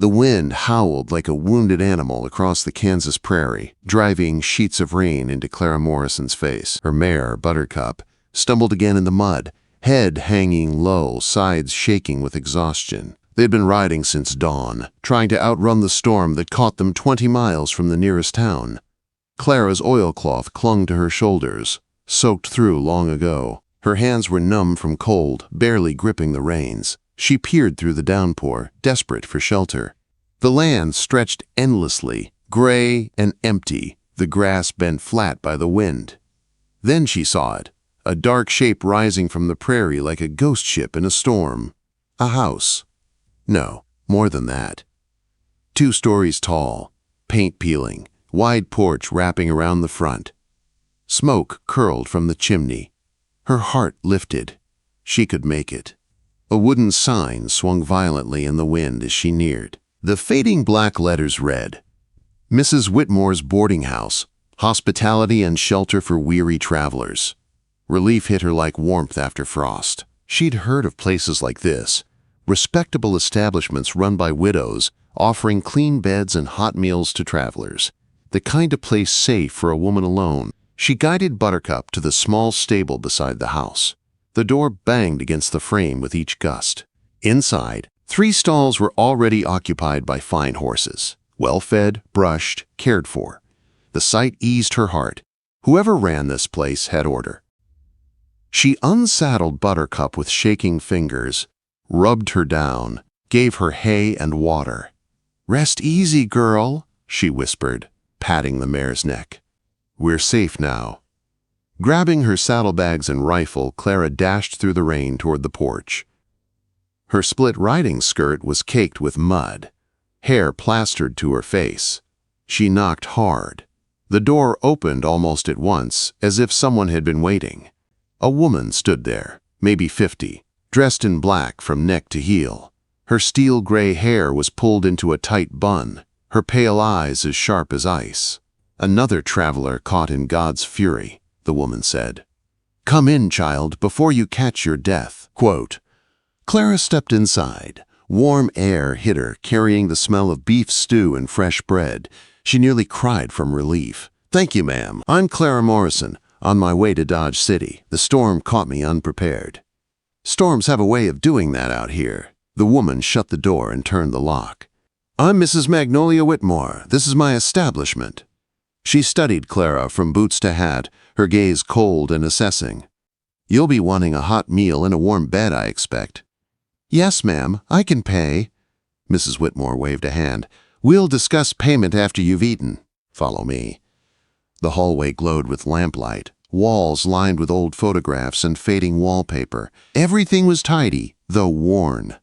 The wind howled like a wounded animal across the Kansas prairie, driving sheets of rain into Clara Morrison's face. Her mare, Buttercup, stumbled again in the mud, head hanging low, sides shaking with exhaustion. They'd been riding since dawn, trying to outrun the storm that caught them 20 miles from the nearest town. Clara's oilcloth clung to her shoulders, soaked through long ago. Her hands were numb from cold, barely gripping the reins. She peered through the downpour, desperate for shelter. The land stretched endlessly, gray and empty, the grass bent flat by the wind. Then she saw it, a dark shape rising from the prairie like a ghost ship in a storm. A house. No, more than that. 2 stories tall, paint peeling, wide porch wrapping around the front. Smoke curled from the chimney. Her heart lifted. She could make it. A wooden sign swung violently in the wind as she neared. The fading black letters read, Mrs. Whitmore's boarding house, hospitality and shelter for weary travelers. Relief hit her like warmth after frost. She'd heard of places like this, respectable establishments run by widows, offering clean beds and hot meals to travelers. The kind of place safe for a woman alone. She guided Buttercup to the small stable beside the house. The door banged against the frame with each gust. Inside, 3 stalls were already occupied by fine horses, well-fed, brushed, cared for. The sight eased her heart. Whoever ran this place had order. She unsaddled Buttercup with shaking fingers, rubbed her down, gave her hay and water. "Rest easy, girl," she whispered, patting the mare's neck. "We're safe now." Grabbing her saddlebags and rifle, Clara dashed through the rain toward the porch. Her split riding skirt was caked with mud, hair plastered to her face. She knocked hard. The door opened almost at once, as if someone had been waiting. A woman stood there, maybe 50, dressed in black from neck to heel. Her steel-gray hair was pulled into a tight bun, her pale eyes as sharp as ice. "Another traveler caught in God's fury," the woman said. "Come in, child, before you catch your death." Quote. Clara stepped inside. Warm air hit her, carrying the smell of beef stew and fresh bread. She nearly cried from relief. "Thank you, ma'am. I'm Clara Morrison, on my way to Dodge City. The storm caught me unprepared." "Storms have a way of doing that out here." The woman shut the door and turned the lock. "I'm Mrs. Magnolia Whitmore. This is my establishment." She studied Clara from boots to hat, her gaze cold and assessing. "You'll be wanting a hot meal and a warm bed, I expect." "Yes, ma'am, I can pay." Mrs. Whitmore waved a hand. "We'll discuss payment after you've eaten. Follow me." The hallway glowed with lamplight, walls lined with old photographs and fading wallpaper. Everything was tidy, though worn.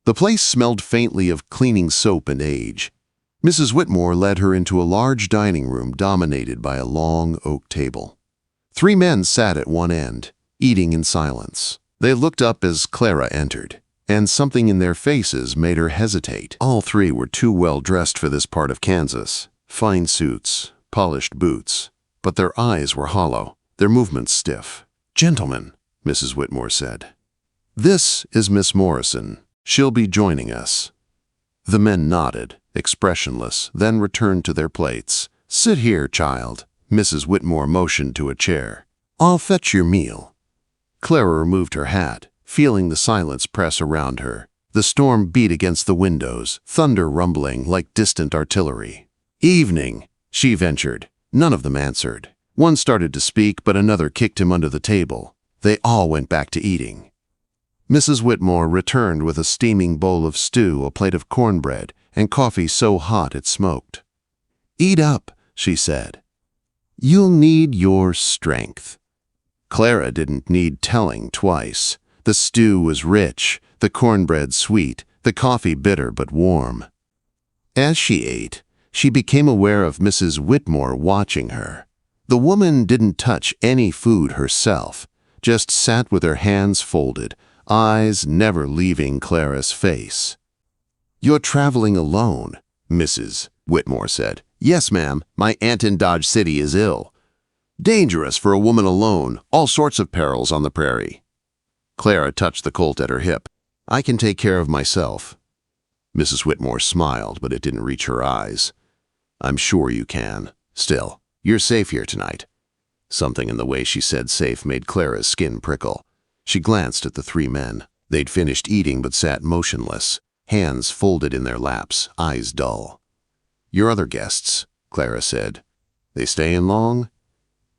The place smelled faintly of cleaning soap and age. Mrs. Whitmore led her into a large dining room dominated by a long oak table. 3 men sat at one end, eating in silence. They looked up as Clara entered, and something in their faces made her hesitate. All 3 were too well dressed for this part of Kansas. Fine suits, polished boots, but their eyes were hollow, their movements stiff. "Gentlemen," Mrs. Whitmore said, "this is Miss Morrison. She'll be joining us." The men nodded, expressionless, then returned to their plates. "Sit here, child." Mrs. Whitmore motioned to a chair. "I'll fetch your meal." Clara removed her hat, feeling the silence press around her. The storm beat against the windows, thunder rumbling like distant artillery. "Evening," she ventured. None of them answered. One started to speak, but another kicked him under the table. They all went back to eating. Mrs. Whitmore returned with a steaming bowl of stew, a plate of cornbread, and coffee so hot it smoked. "Eat up," she said. "You'll need your strength." Clara didn't need telling twice. The stew was rich, the cornbread sweet, the coffee bitter but warm. As she ate, she became aware of Mrs. Whitmore watching her. The woman didn't touch any food herself, just sat with her hands folded, eyes never leaving Clara's face. "You're traveling alone," Mrs. Whitmore said. "Yes, ma'am. My aunt in Dodge City is ill." "Dangerous for a woman alone. All sorts of perils on the prairie." Clara touched the colt at her hip. "I can take care of myself." Mrs. Whitmore smiled, but it didn't reach her eyes. "I'm sure you can. Still, you're safe here tonight." Something in the way she said safe made Clara's skin prickle. She glanced at the three men. They'd finished eating but sat motionless, hands folded in their laps, eyes dull. "Your other guests," Clara said. "They staying long?"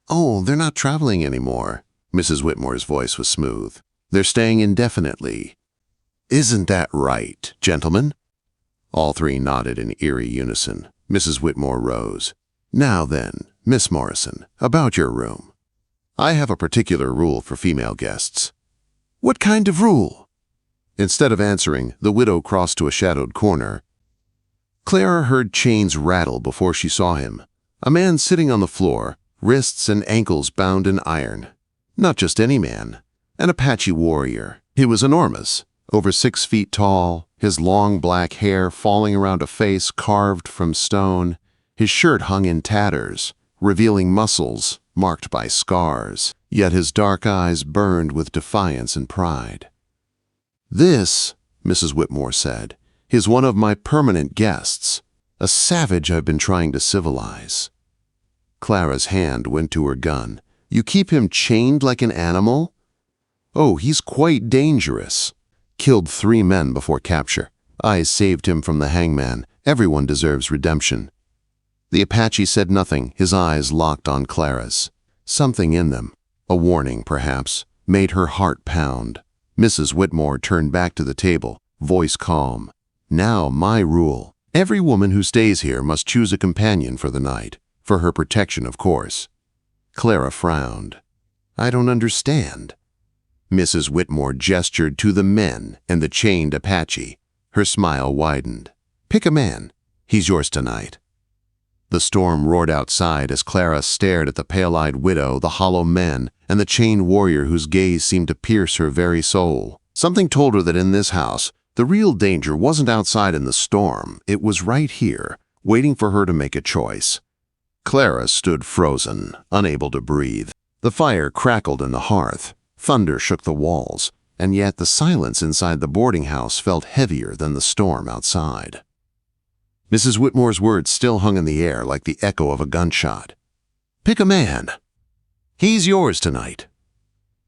"Oh, they're not traveling anymore." Mrs. Whitmore's voice was smooth. "They're staying indefinitely." "Isn't that right, gentlemen?" All three nodded in eerie unison. Mrs. Whitmore rose. "Now then, Miss Morrison, about your room." "I have a particular rule for female guests." "What kind of rule?" Instead of answering, the widow crossed to a shadowed corner. Clara heard chains rattle before she saw him. A man sitting on the floor, wrists and ankles bound in iron. Not just any man, an Apache warrior. He was enormous, over 6 feet tall, his long black hair falling around a face carved from stone. His shirt hung in tatters, revealing muscles marked by scars, yet his dark eyes burned with defiance and pride. "This," Mrs. Whitmore said, "is one of my permanent guests, a savage I've been trying to civilize." Clara's hand went to her gun. "You keep him chained like an animal?" "Oh, he's quite dangerous. Killed 3 men before capture. I saved him from the hangman. Everyone deserves redemption." The Apache said nothing, his eyes locked on Clara's. Something in them, a warning perhaps, made her heart pound. Mrs. Whitmore turned back to the table, voice calm. "Now my rule. Every woman who stays here must choose a companion for the night. For her protection, of course." Clara frowned. "I don't understand." Mrs. Whitmore gestured to the men and the chained Apache. Her smile widened. "Pick a man. He's yours tonight." The storm roared outside as Clara stared at the pale-eyed widow, the hollow men, and the chained warrior whose gaze seemed to pierce her very soul. Something told her that in this house, the real danger wasn't outside in the storm. It was right here, waiting for her to make a choice. Clara stood frozen, unable to breathe. The fire crackled in the hearth. Thunder shook the walls, and yet the silence inside the boarding house felt heavier than the storm outside. Mrs. Whitmore's words still hung in the air like the echo of a gunshot. "Pick a man. He's yours tonight."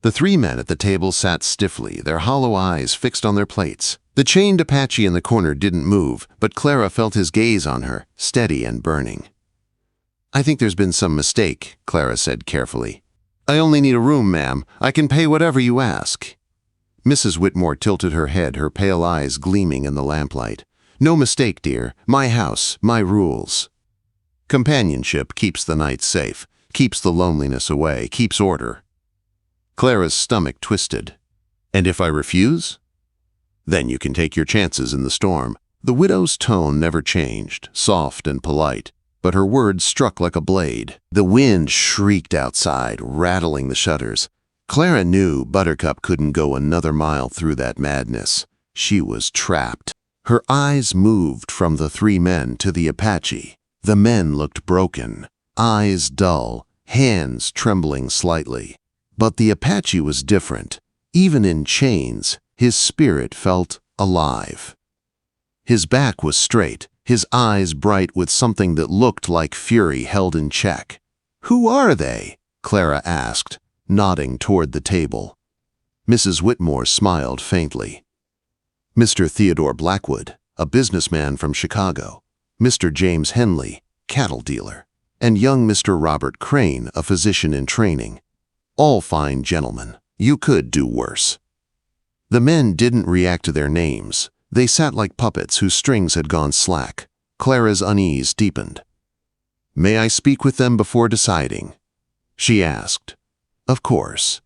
The 3 men at the table sat stiffly, their hollow eyes fixed on their plates. The chained Apache in the corner didn't move, but Clara felt his gaze on her, steady and burning. "I think there's been some mistake," Clara said carefully. "I only need a room, ma'am. I can pay whatever you ask." Mrs. Whitmore tilted her head, her pale eyes gleaming in the lamplight. "No mistake, dear. My house, my rules." Companionship keeps the night safe, keeps the loneliness away, keeps order. Clara's stomach twisted. "And if I refuse?" "Then you can take your chances in the storm." The widow's tone never changed, soft and polite, but her words struck like a blade. The wind shrieked outside, rattling the shutters. Clara knew Buttercup couldn't go another mile through that madness. She was trapped. Her eyes moved from the 3 men to the Apache. The men looked broken, eyes dull, hands trembling slightly. But the Apache was different. Even in chains, his spirit felt alive. His back was straight, his eyes bright with something that looked like fury held in check. "Who are they?" Clara asked, nodding toward the table. Mrs. Whitmore smiled faintly. "Mr. Theodore Blackwood, a businessman from Chicago, Mr. James Henley, cattle dealer, and young Mr. Robert Crane, a physician in training. All fine gentlemen. You could do worse." The men didn't react to their names. They sat like puppets whose strings had gone slack. Clara's unease deepened. "May I speak with them before deciding?" she asked. "Of course."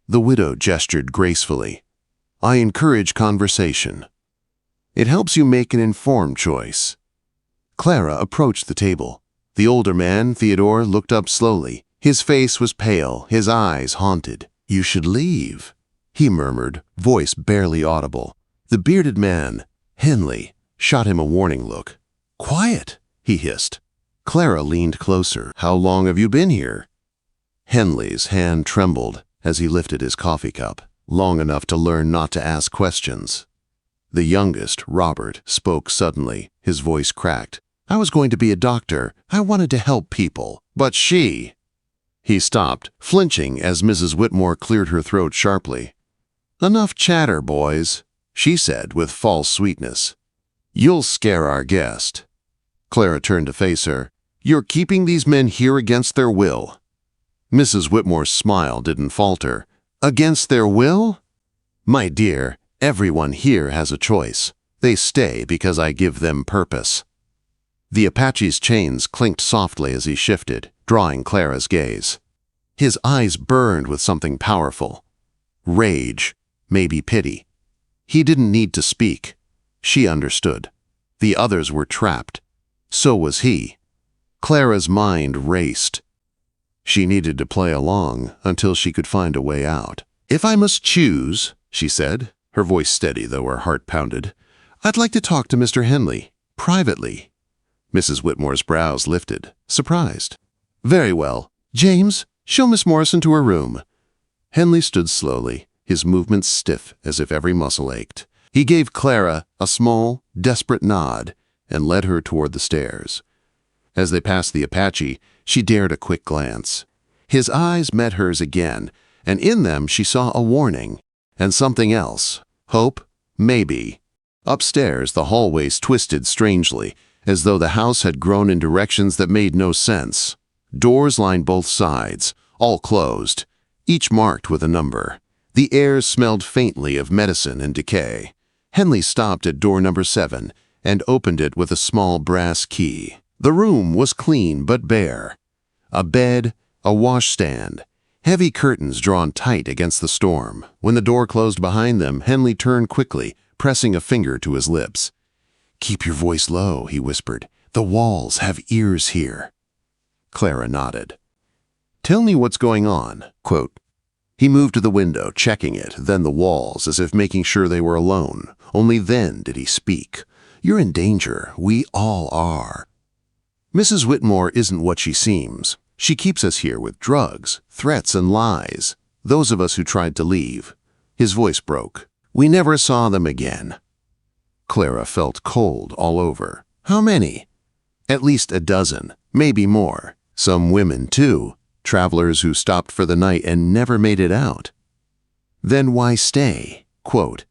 The widow gestured gracefully. "I encourage conversation. It helps you make an informed choice." Clara approached the table. The older man, Theodore, looked up slowly. His face was pale, his eyes haunted. "You should leave," he murmured, voice barely audible. The bearded man, Henley, shot him a warning look. "Quiet," he hissed. Clara leaned closer. "How long have you been here?" Henley's hand trembled as he lifted his coffee cup, long enough to learn not to ask questions. The youngest, Robert, spoke suddenly, his voice cracked. "I was going to be a doctor. I wanted to help people. But she—" He stopped, flinching as Mrs. Whitmore cleared her throat sharply. "Enough chatter, boys," she said with false sweetness. "You'll scare our guest." Clara turned to face her. "You're keeping these men here against their will." Mrs. Whitmore's smile didn't falter. "Against their will? My dear, everyone here has a choice. They stay because I give them purpose." The Apache's chains clinked softly as he shifted, drawing Clara's gaze. His eyes burned with something powerful. Rage, maybe pity. He didn't need to speak. She understood. The others were trapped. So was he. Clara's mind raced. She needed to play along until she could find a way out. "If I must choose," she said, her voice steady though her heart pounded, "I'd like to talk to Mr. Henley, privately." Mrs. Whitmore's brows lifted, surprised. "Very well. James, show Miss Morrison to her room." Henley stood slowly, his movements stiff as if every muscle ached. He gave Clara a small, desperate nod and led her toward the stairs. As they passed the Apache, she dared a quick glance. His eyes met hers again, and in them she saw a warning, and something else. Hope? Maybe. Upstairs, the hallways twisted strangely, as though the house had grown in directions that made no sense. Doors lined both sides, all closed, each marked with a number. The air smelled faintly of medicine and decay. Henley stopped at door number 7 and opened it with a small brass key. The room was clean but bare. A bed, a washstand, heavy curtains drawn tight against the storm. When the door closed behind them, Henley turned quickly, pressing a finger to his lips. "Keep your voice low," he whispered. "The walls have ears here." Clara nodded. "Tell me what's going on." Quote. He moved to the window, checking it, then the walls, as if making sure they were alone. Only then did he speak. "You're in danger. We all are. Mrs. Whitmore isn't what she seems. She keeps us here with drugs, threats, and lies. Those of us who tried to leave." His voice broke. "We never saw them again." Clara felt cold all over. "How many?" "At least a dozen, maybe more. Some women, too. Travelers who stopped for the night and never made it out." "Then why stay?" Quote.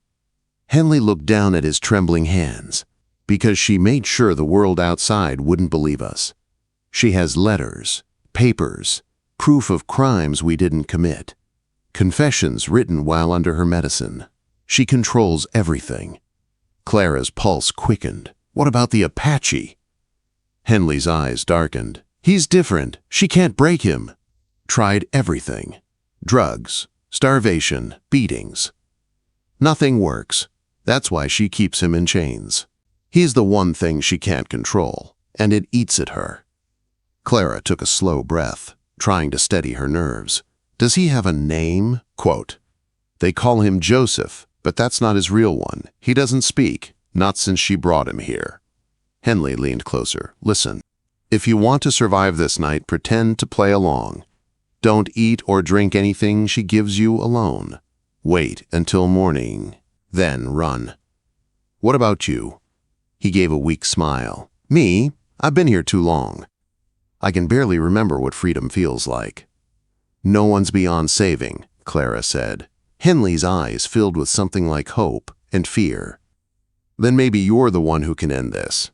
Henley looked down at his trembling hands. "Because she made sure the world outside wouldn't believe us. She has letters, papers, proof of crimes we didn't commit, confessions written while under her medicine. She controls everything." Clara's pulse quickened. "What about the Apache?" Henley's eyes darkened. "He's different. She can't break him. Tried everything. Drugs, starvation, beatings. Nothing works. That's why she keeps him in chains. He's the one thing she can't control, and it eats at her." Clara took a slow breath, trying to steady her nerves. "Does he have a name?" Quote. "They call him Joseph, but that's not his real one. He doesn't speak, not since she brought him here." Henley leaned closer. "Listen, if you want to survive this night, pretend to play along. Don't eat or drink anything she gives you alone. Wait until morning, then run." "What about you?" He gave a weak smile. "Me? I've been here too long. I can barely remember what freedom feels like." "No one's beyond saving," Clara said. Henley's eyes filled with something like hope and fear. "Then maybe you're the one who can end this."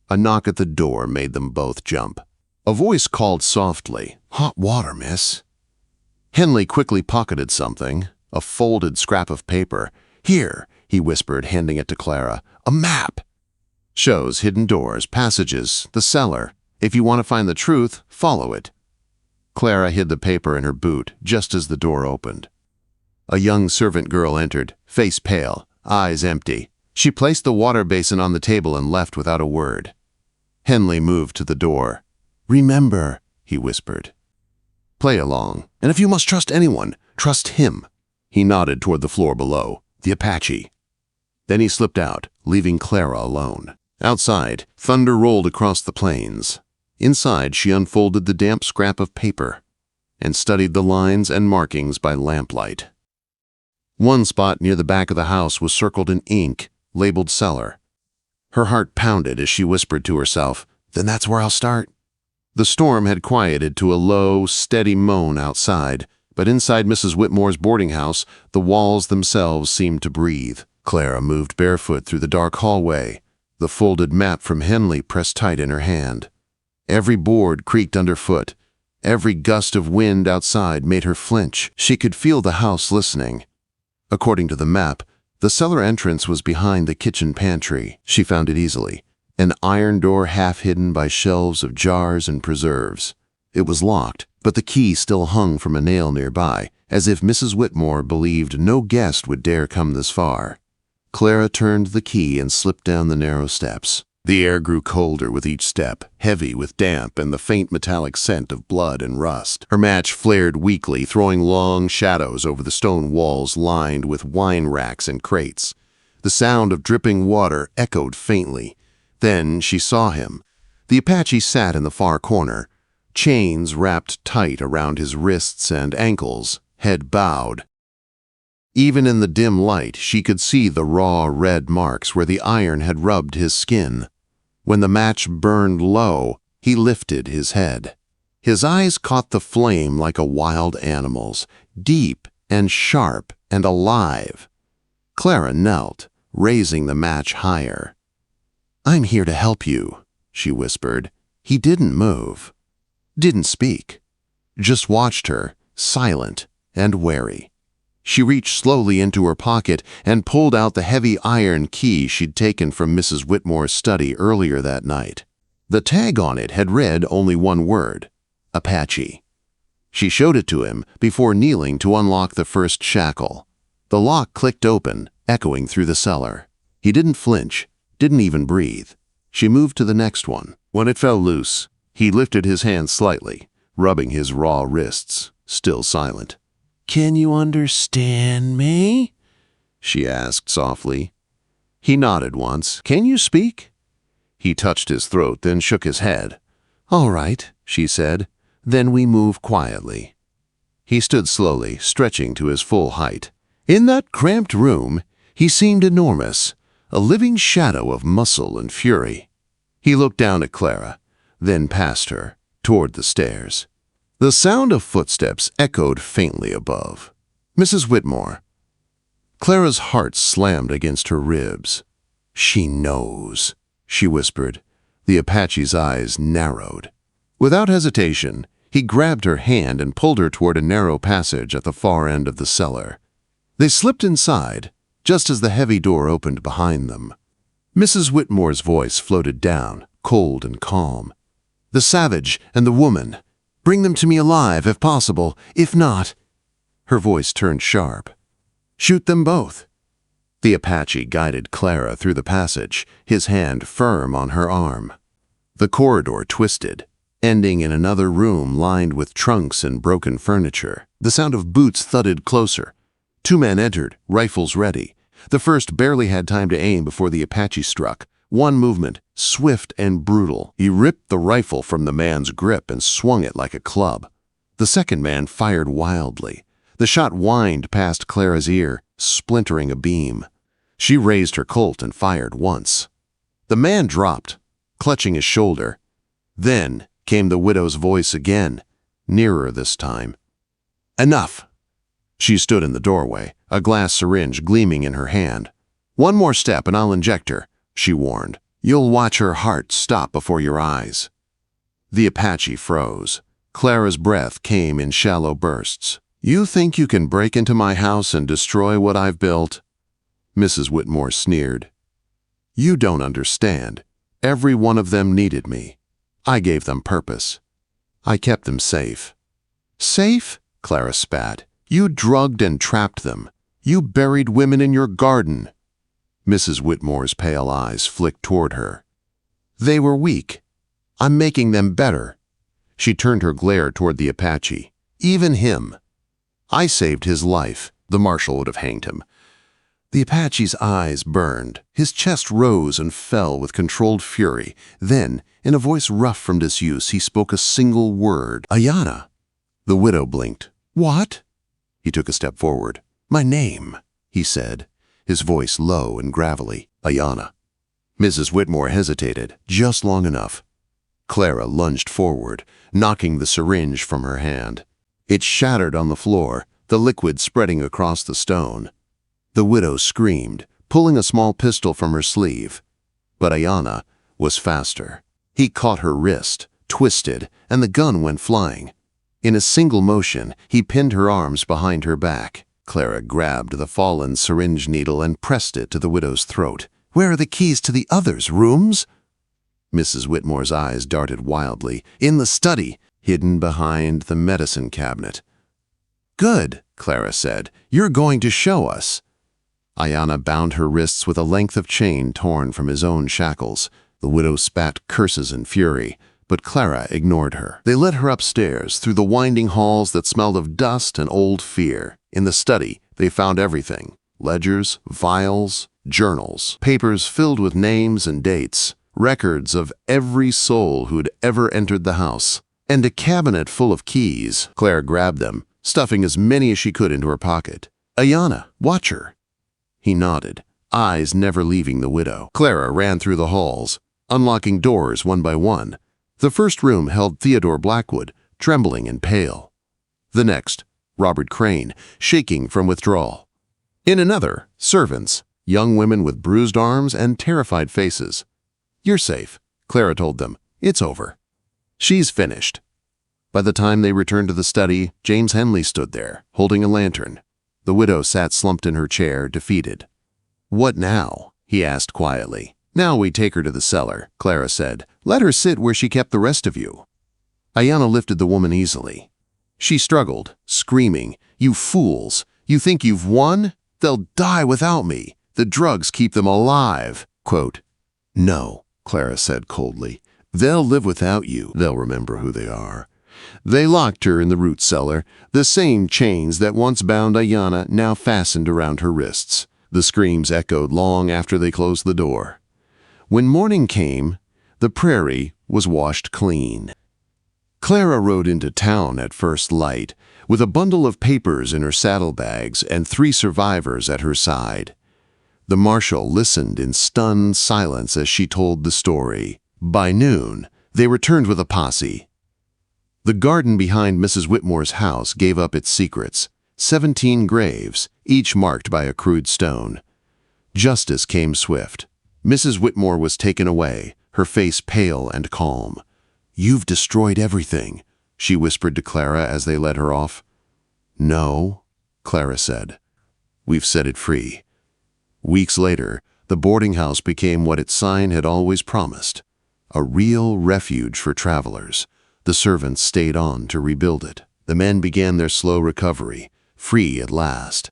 A knock at the door made them both jump. A voice called softly, "Hot water, miss." Henley quickly pocketed something, a folded scrap of paper. "Here," he whispered, handing it to Clara. "A map. Shows hidden doors, passages, the cellar. If you want to find the truth, follow it." Clara hid the paper in her boot just as the door opened. A young servant girl entered, face pale, eyes empty. She placed the water basin on the table and left without a word. Henley moved to the door. "Remember," he whispered. "Play along, and if you must trust anyone, trust him." He nodded toward the floor below, the Apache. Then he slipped out, leaving Clara alone. Outside, thunder rolled across the plains. Inside, she unfolded the damp scrap of paper and studied the lines and markings by lamplight. One spot near the back of the house was circled in ink, labeled cellar. Her heart pounded as she whispered to herself, "Then that's where I'll start." The storm had quieted to a low, steady moan outside, but inside Mrs. Whitmore's boarding house, the walls themselves seemed to breathe. Clara moved barefoot through the dark hallway, the folded map from Henley pressed tight in her hand. Every board creaked underfoot. Every gust of wind outside made her flinch. She could feel the house listening. According to the map, the cellar entrance was behind the kitchen pantry. She found it easily, an iron door half hidden by shelves of jars and preserves. It was locked, but the key still hung from a nail nearby, as if Mrs. Whitmore believed no guest would dare come this far. Clara turned the key and slipped down the narrow steps. The air grew colder with each step, heavy with damp and the faint metallic scent of blood and rust. Her match flared weakly, throwing long shadows over the stone walls lined with wine racks and crates. The sound of dripping water echoed faintly. Then she saw him. The Apache sat in the far corner, chains wrapped tight around his wrists and ankles, head bowed. Even in the dim light, she could see the raw red marks where the iron had rubbed his skin. When the match burned low, he lifted his head. His eyes caught the flame like a wild animal's, deep and sharp and alive. Clara knelt, raising the match higher. "I'm here to help you," she whispered. He didn't move, didn't speak, just watched her, silent and wary. She reached slowly into her pocket and pulled out the heavy iron key she'd taken from Mrs. Whitmore's study earlier that night. The tag on it had read only one word, Apache. She showed it to him before kneeling to unlock the first shackle. The lock clicked open, echoing through the cellar. He didn't flinch, didn't even breathe. She moved to the next one. When it fell loose, he lifted his hand slightly, rubbing his raw wrists, still silent. "Can you understand me?" she asked softly. He nodded once. "Can you speak?" He touched his throat, then shook his head. "All right," she said. "Then we move quietly." He stood slowly, stretching to his full height. In that cramped room, he seemed enormous, a living shadow of muscle and fury. He looked down at Clara, then past her, toward the stairs. The sound of footsteps echoed faintly above. Mrs. Whitmore. Clara's heart slammed against her ribs. "She knows," she whispered. The Apache's eyes narrowed. Without hesitation, he grabbed her hand and pulled her toward a narrow passage at the far end of the cellar. They slipped inside, just as the heavy door opened behind them. Mrs. Whitmore's voice floated down, cold and calm. "The savage and the woman. Bring them to me alive, if possible. If not—" Her voice turned sharp. "Shoot them both." The Apache guided Clara through the passage, his hand firm on her arm. The corridor twisted, ending in another room lined with trunks and broken furniture. The sound of boots thudded closer. Two men entered, rifles ready. The first barely had time to aim before the Apache struck. One movement, swift and brutal. He ripped the rifle from the man's grip and swung it like a club. The second man fired wildly. The shot whined past Clara's ear, splintering a beam. She raised her Colt and fired once. The man dropped, clutching his shoulder. Then came the widow's voice again, nearer this time. "Enough!" She stood in the doorway, a glass syringe gleaming in her hand. "One more step and I'll inject her," she warned. "You'll watch her heart stop before your eyes." The Apache froze. Clara's breath came in shallow bursts. "You think you can break into my house and destroy what I've built?" Mrs. Whitmore sneered. "You don't understand. Every one of them needed me. I gave them purpose. I kept them safe." "Safe?" Clara spat. "You drugged and trapped them. You buried women in your garden." Mrs. Whitmore's pale eyes flicked toward her. "They were weak. I'm making them better." She turned her glare toward the Apache. "Even him. I saved his life. The marshal would have hanged him." The Apache's eyes burned. His chest rose and fell with controlled fury. Then, in a voice rough from disuse, he spoke a single word. "Ayana." The widow blinked. "What?" He took a step forward. "My name," he said, his voice low and gravelly. Ayanna. Mrs. Whitmore hesitated, just long enough. Clara lunged forward, knocking the syringe from her hand. It shattered on the floor, the liquid spreading across the stone. The widow screamed, pulling a small pistol from her sleeve. But Ayanna was faster. He caught her wrist, twisted, and the gun went flying. In a single motion, he pinned her arms behind her back. Clara grabbed the fallen syringe needle and pressed it to the widow's throat. "Where are the keys to the others' rooms?" Mrs. Whitmore's eyes darted wildly. "In the study, hidden behind the medicine cabinet." "Good," Clara said. "You're going to show us." Ayanna bound her wrists with a length of chain torn from his own shackles. The widow spat curses in fury, but Clara ignored her. They led her upstairs, through the winding halls that smelled of dust and old fear. In the study, they found everything: ledgers, vials, journals, papers filled with names and dates, records of every soul who'd ever entered the house, and a cabinet full of keys. Clara grabbed them, stuffing as many as she could into her pocket. "Ayanna, watch her." He nodded, eyes never leaving the widow. Clara ran through the halls, unlocking doors one by one. The first room held Theodore Blackwood, trembling and pale. The next, Robert Crane, shaking from withdrawal. In another, servants, young women with bruised arms and terrified faces. "You're safe," Clara told them. "It's over. She's finished." By the time they returned to the study, James Henley stood there, holding a lantern. The widow sat slumped in her chair, defeated. "What now?" he asked quietly. "Now we take her to the cellar," Clara said. "Let her sit where she kept the rest of you." Ayanna lifted the woman easily. She struggled, screaming, "You fools! You think you've won? They'll die without me. The drugs keep them alive." Quote, "No," Clara said coldly. "They'll live without you. They'll remember who they are." They locked her in the root cellar. The same chains that once bound Ayanna now fastened around her wrists. The screams echoed long after they closed the door. When morning came, the prairie was washed clean. Clara rode into town at first light, with a bundle of papers in her saddlebags and 3 survivors at her side. The marshal listened in stunned silence as she told the story. By noon, they returned with a posse. The garden behind Mrs. Whitmore's house gave up its secrets. 17 graves, each marked by a crude stone. Justice came swift. Mrs. Whitmore was taken away, her face pale and calm. "You've destroyed everything," she whispered to Clara as they led her off. "No," Clara said. "We've set it free." Weeks later, the boarding house became what its sign had always promised: a real refuge for travelers. The servants stayed on to rebuild it. The men began their slow recovery, free at last.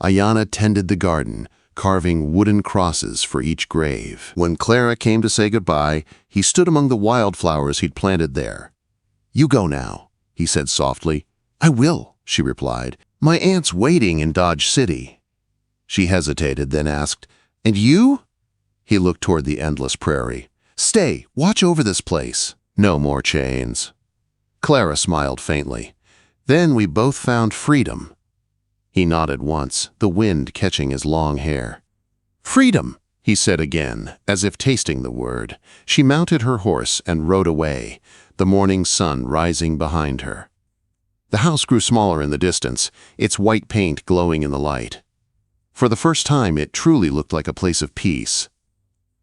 Ayanna tended the garden, carving wooden crosses for each grave. When Clara came to say goodbye, he stood among the wildflowers he'd planted there. "You go now," he said softly. "I will," she replied. "My aunt's waiting in Dodge City." She hesitated, then asked, "And you?" He looked toward the endless prairie. "Stay, watch over this place." "No more chains." Clara smiled faintly. "Then we both found freedom." He nodded once, the wind catching his long hair. "Freedom," he said again, as if tasting the word. She mounted her horse and rode away, the morning sun rising behind her. The house grew smaller in the distance, its white paint glowing in the light. For the first time, it truly looked like a place of peace.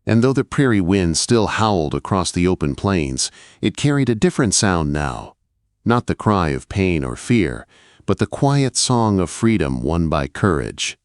And though the prairie wind still howled across the open plains, it carried a different sound now. Not the cry of pain or fear, but the quiet song of freedom won by courage.